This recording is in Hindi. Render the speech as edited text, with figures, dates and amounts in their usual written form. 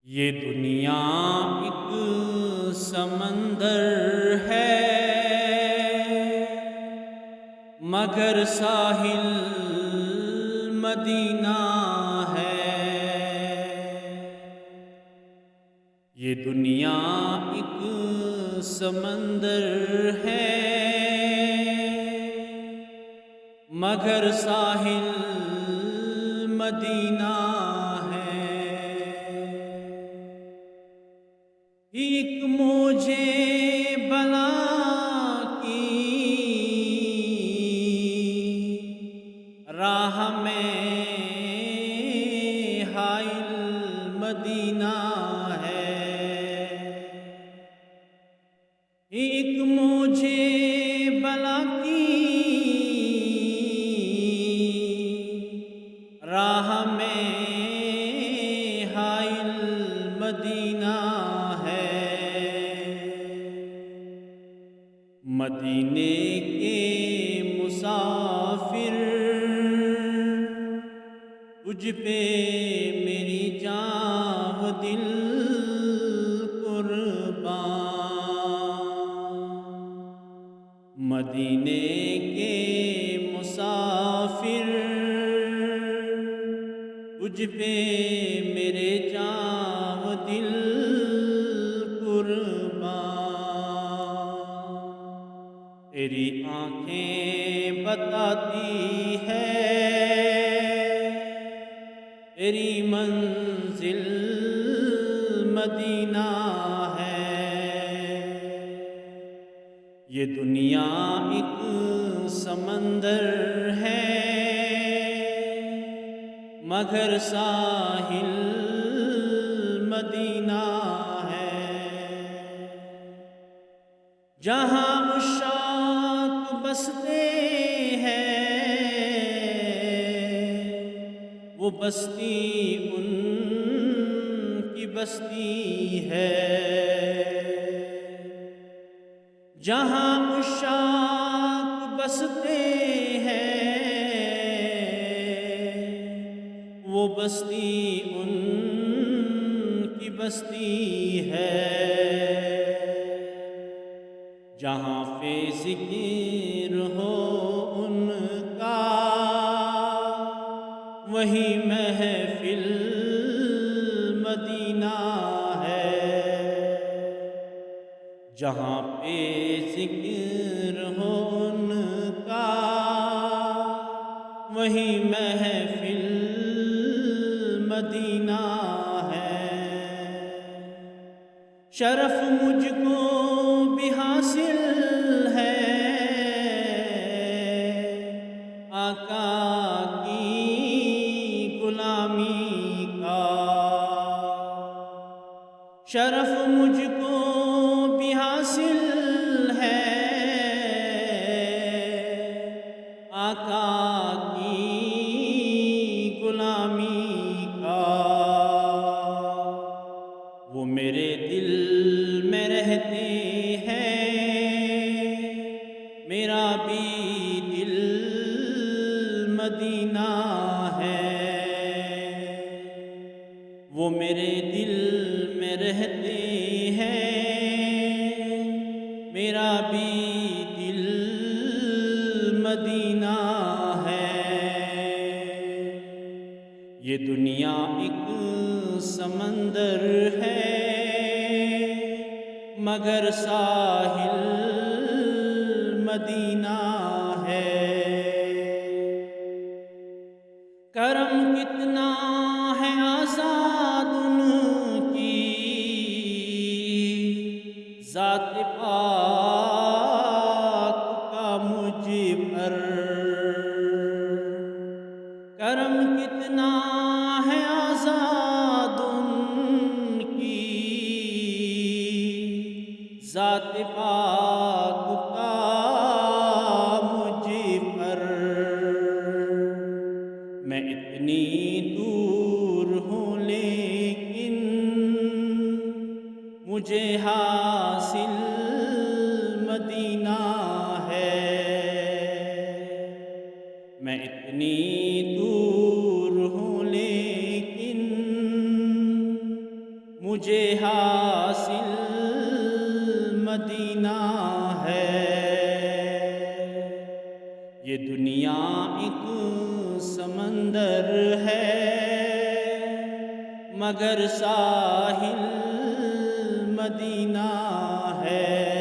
ये दुनिया एक समंदर है, मगर साहिल मदीना है। ये दुनिया एक समंदर है, मगर साहिल मदीना है। एक मुझे बला की राह में हाइल मदीना है। एक मुझे बला की राह में हाइल मदीना है। मदीने के मुसाफिर तुझ पे मेरी जान व दिल कुर्बान। मदीने के मुसाफिर तुझ पे मेरे जान व दिल तेरी आँखें बताती है तेरी मंजिल मदीना है। ये दुनिया एक समंदर है, मगर साहिल मदीना है। जहाँ उशाक बसते हैं वो बस्ती उनकी बस्ती है। जहाँ उशाक बसते हैं वो बस्ती उनकी बस्ती है। जहाँ फ़िक्र हो उनका वही महफिल मदीना है। जहाँ पे ज़िक्र हो उनका वही महफिल मदीना है। शरफ मुझको भी हासिल है आका की गुलामी का। शरफ मुझको भी हासिल है आका की गुलामी का। वो मेरे दिल में रहते हैं, मेरा भी दिल मदीना है। वो मेरे दिल में रहते हैं, मेरा भी दिल मदीना है। ये दुनिया एक समंदर है, मगर साहिल मदीना है। करम कितना है आज़ाद उनकी ज़ात पाक का मुझ पर। करम कितना है आज़ाद उनकी ज़ात पाक का मुझ पर। मैं इतनी दूर हूँ लेकिन मुझे हासिल मदीना है। मैं इतनी दूर हूँ लेकिन मुझे हासिल मदीना है। ये दुनिया एक समंदर है, मगर साहिल मदीना है।